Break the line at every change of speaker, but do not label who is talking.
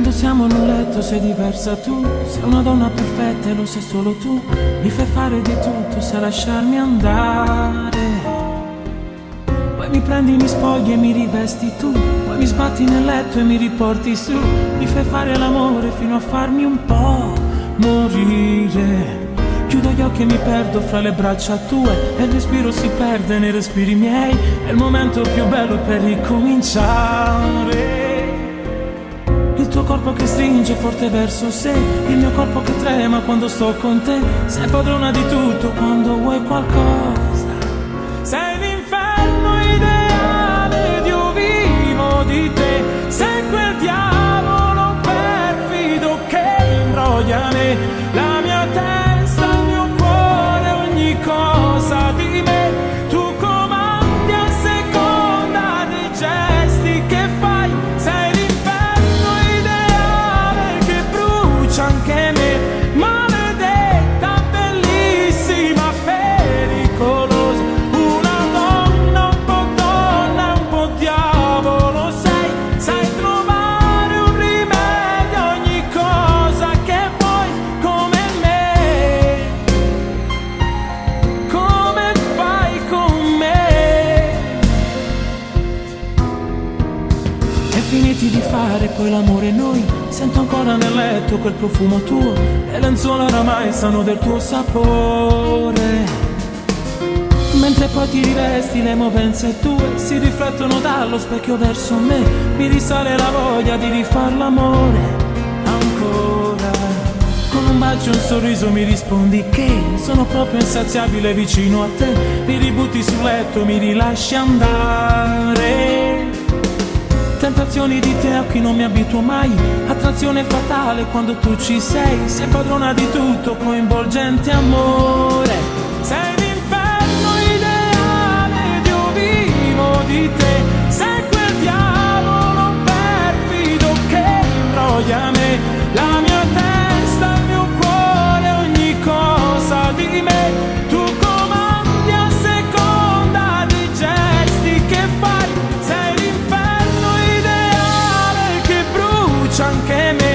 Quando siamo in un letto sei diversa tu, sei una donna perfetta e lo sai solo tu. Mi fai fare di tutto, sai lasciarmi andare. Poi mi prendi, mi spogli e mi rivesti tu. Poi mi sbatti nel letto e mi riporti su. Mi fai fare l'amore fino a farmi un po' morire. Chiudo gli occhi e mi perdo fra le braccia tue e il respiro si perde nei respiri miei. È il momento più bello per ricominciare. Il tuo corpo che stringe forte verso sé, il mio corpo che trema quando sto con te. Sei padrona di tutto quando vuoi qualcosa. Sei l'inferno ideale ed io vivo di te. Sei quel diavolo perfido che imbroglia me, la mia testa, il mio cuore, ogni cosa di me. Tu comandi a seconda dei gesti che fai. Sei l'inferno ideale che brucia anche me, maledetta, bellissima, pericolosa. Una donna, un po' diavolo sei. Sai trovare un rimedio a ogni cosa che vuoi, come me. Come fai con me? E finiti di fare poi l'amore noi, sento ancora nel letto quel profumo tuo. Le lenzuola oramai sanno del tuo sapore. Mentre poi ti rivesti, le movenze tue si riflettono dallo specchio verso me. Mi risale la voglia di rifar l'amore ancora. Con un bacio e un sorriso mi rispondi che sono proprio insaziabile vicino a te. Mi ributti sul letto, mi rilasci andare. Tentazioni di te a cui non mi abituo mai. Attrazione fatale quando tu ci sei. Sei padrona di tutto, coinvolgente amore. Sei l'inferno ideale ed io vivo di te. Sei quel diavolo perfido che imbroglia me, la mia testa, il mio cuore, ogni cosa di me. Tu comandi a seconda dei gesti che fai. Sei l'inferno ideale che brucia anche me,